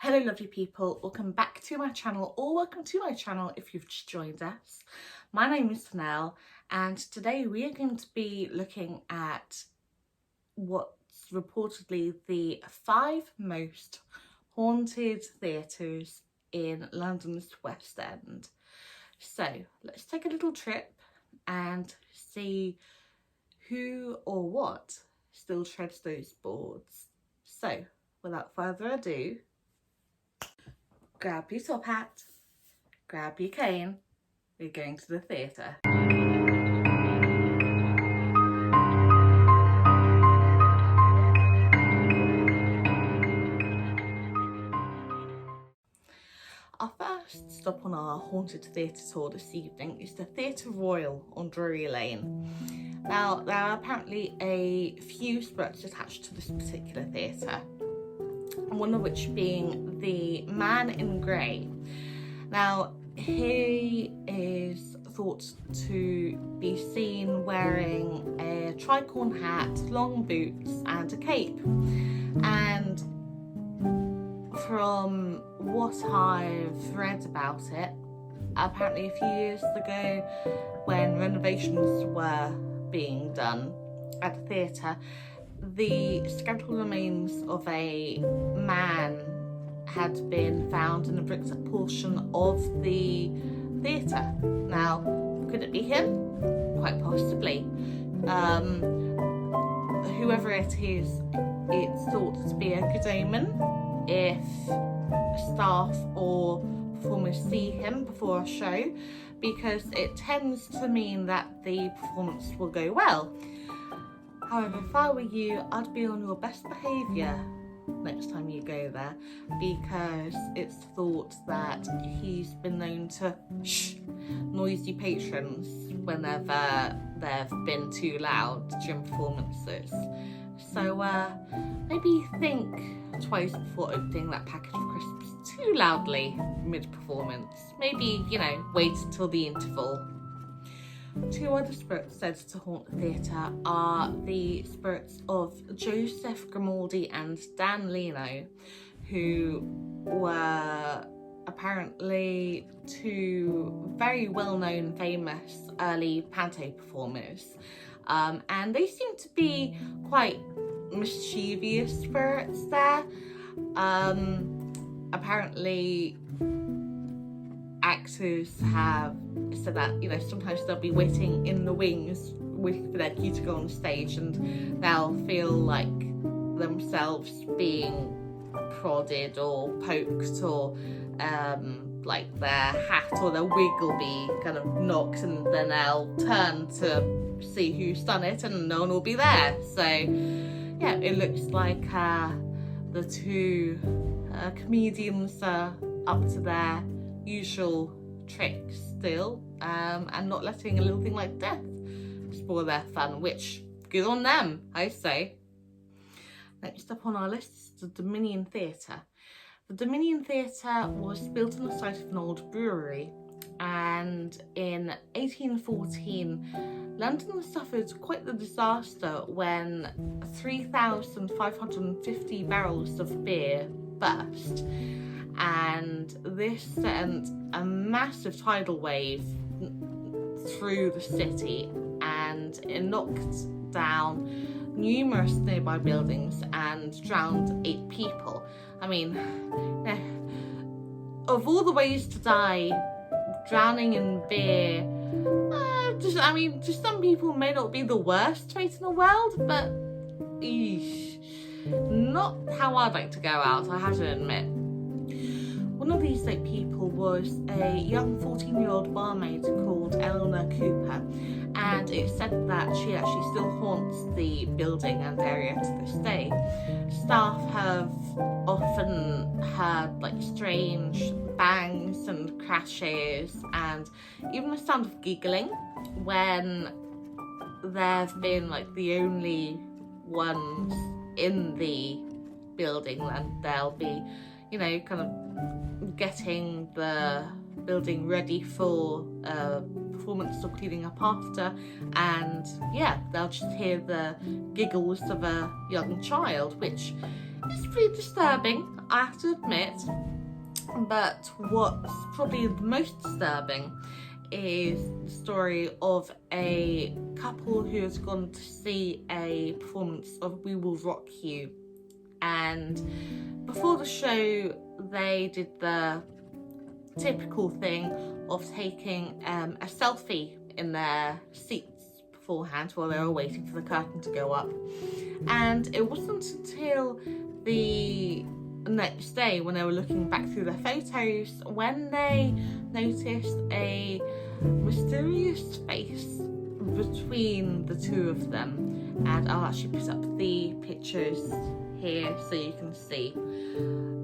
Hello lovely people, welcome back to my channel, or welcome to my channel if you've just joined us. My name is Nell and today we are going to be looking at what's reportedly the 5 most haunted theatres in London's West End. So let's take a little trip and see who or what still treads those boards. So without further ado, grab your top hat, grab your cane, we're going to the theatre. Our first stop on our haunted theatre tour this evening is the Theatre Royal on Drury Lane. Now, there are apparently a few spirits attached to this particular theatre, one of which being the man in grey. Now, he is thought to be seen wearing a tricorn hat, long boots and a cape. And from what I've read about it, apparently a few years ago when renovations were being done at the theatre, the skeletal remains of a man had been found in a bricked up portion of the theatre. Now, could it be him? Quite possibly. Whoever it is, it's thought to be a good omen if staff or performers see him before a show, because it tends to mean that the performance will go well. However, if I were you, I'd be on your best behaviour next time you go there, because it's thought that he's been known to shh noisy patrons whenever they've been too loud during performances. So maybe think twice before opening that packet of crisps too loudly mid-performance. Maybe, wait until the interval. 2 other spirits said to haunt the theatre are the spirits of Joseph Grimaldi and Dan Leno, who were apparently 2 very well-known, famous early panto performers. And they seem to be quite mischievous spirits there. Apparently actors have said that sometimes they'll be waiting in the wings waiting for their cue to go on stage, and they'll feel like themselves being prodded or poked, or like their hat or their wig will be kind of knocked, and then they'll turn to see who's done it and no one will be there. So yeah, it looks like the 2 comedians are up to their usual tricks still, and not letting a little thing like death spoil their fun, which good on them, I say. Next up on our list is the Dominion Theatre. The Dominion Theatre was built on the site of an old brewery, and in 1814 London suffered quite the disaster when 3,550 barrels of beer burst, and this sent a massive tidal wave through the city, and it knocked down numerous nearby buildings and drowned 8 people. I mean, of all the ways to die, drowning in beer, just some people may not be the worst fate in the world, but not how I'd like to go out, I have to admit. One of these 8 people was a young 14-year-old barmaid called Eleanor Cooper, and it's said that she actually still haunts the building and area to this day. Staff have often heard like strange bangs and crashes and even the sound of giggling when they've been like the only ones in the building. Then they'll be kind of getting the building ready for performance or cleaning up after, and yeah, they'll just hear the giggles of a young child, which is pretty disturbing. I have to admit, but what's probably the most disturbing is the story of a couple who has gone to see a performance of We Will Rock You, and before the show they did the typical thing of taking a selfie in their seats beforehand while they were waiting for the curtain to go up, and it wasn't until the next day when they were looking back through their photos when they noticed a mysterious face between the two of them. And I'll actually put up the pictures here so you can see.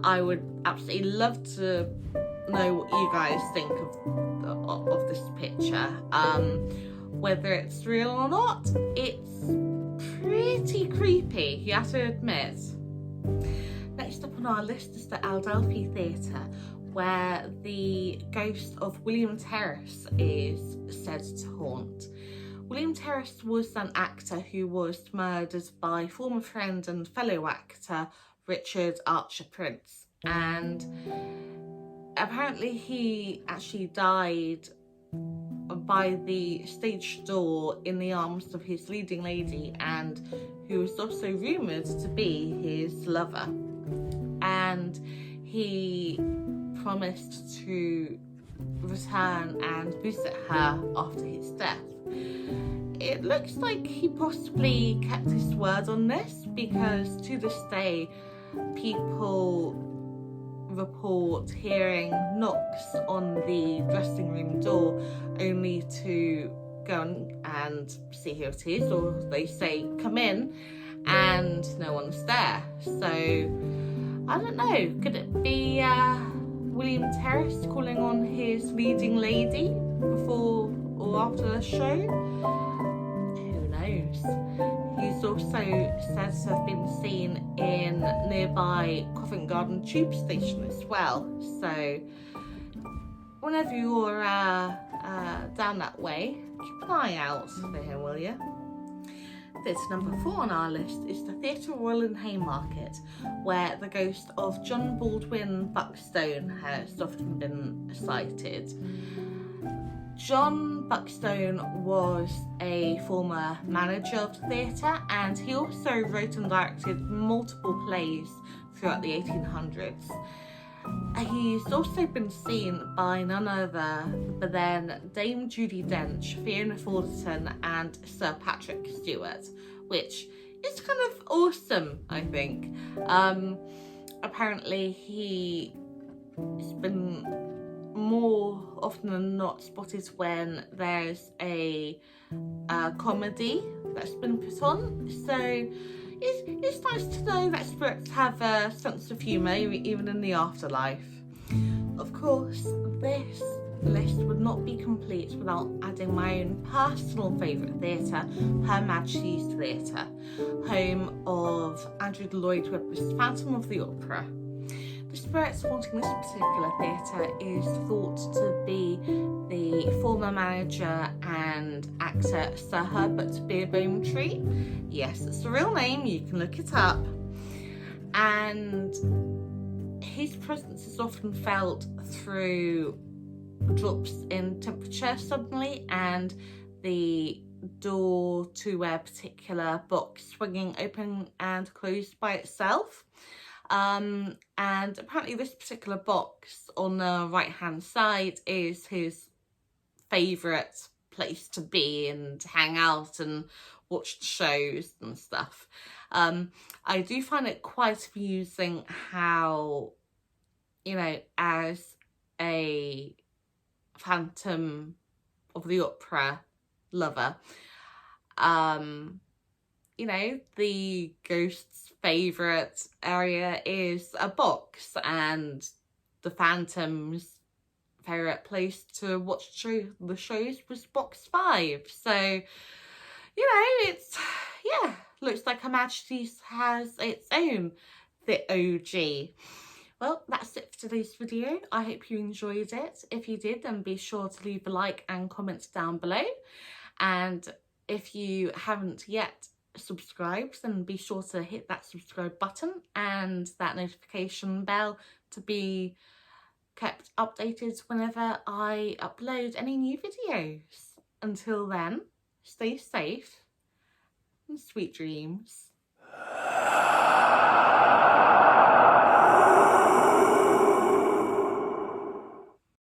I would absolutely love to know what you guys think of this picture. Whether it's real or not, it's pretty creepy, you have to admit. Next up on our list is the Aldwych Theatre, where the ghost of William Terrace is said to haunt. William Terrace was an actor who was murdered by former friend and fellow actor Richard Archer Prince, and apparently he actually died by the stage door in the arms of his leading lady, and who was also rumoured to be his lover. And he promised to return and visit her after his death. It looks like he possibly kept his word on this, because to this day people report hearing knocks on the dressing room door only to go and see who it is, or they say come in and no one's there. So I don't know, could it be William Terrace calling on his leading lady before or after the show? Who knows? He's also said to have been seen in nearby Covent Garden tube station as well. So whenever you're down that way, keep an eye out for him, will you? Theatre number 4 on our list is the Theatre Royal in Haymarket, where the ghost of John Baldwin Buckstone has often been sighted. John Buckstone was a former manager of the theatre, and he also wrote and directed multiple plays throughout the 1800s. He's also been seen by none other than Dame Judi Dench, Fiona Fawderton and Sir Patrick Stewart, which is kind of awesome, I think. Apparently he's been more often than not spotted when there's a comedy that's been put on. So it's nice to know that spirits have a sense of humour even in the afterlife. Of course, this list would not be complete without adding my own personal favourite theatre, Her Majesty's Theatre, home of Andrew Lloyd Webber's Phantom of the Opera. The spirits haunting this particular theatre is thought to be the former manager and actor Sir Herbert Beerbohm-Tree. Yes, it's a real name, you can look it up. And his presence is often felt through drops in temperature suddenly, and the door to a particular box swinging open and closed by itself. And apparently this particular box on the right hand side is his favourite place to be and hang out and watch shows and stuff. I do find it quite amusing how, you know, as a Phantom of the Opera lover, you know, the ghost's favourite area is a box, and the Phantom's favourite place to watch the shows was box 5. So, you know, it's, yeah, looks like Her Majesty's has its own, the OG. Well, that's it for today's video. I hope you enjoyed it. If you did, then be sure to leave a like and comment down below. And if you haven't yet subscribed, then be sure to hit that subscribe button and that notification bell to be kept updated whenever I upload any new videos. Until then, stay safe and sweet dreams.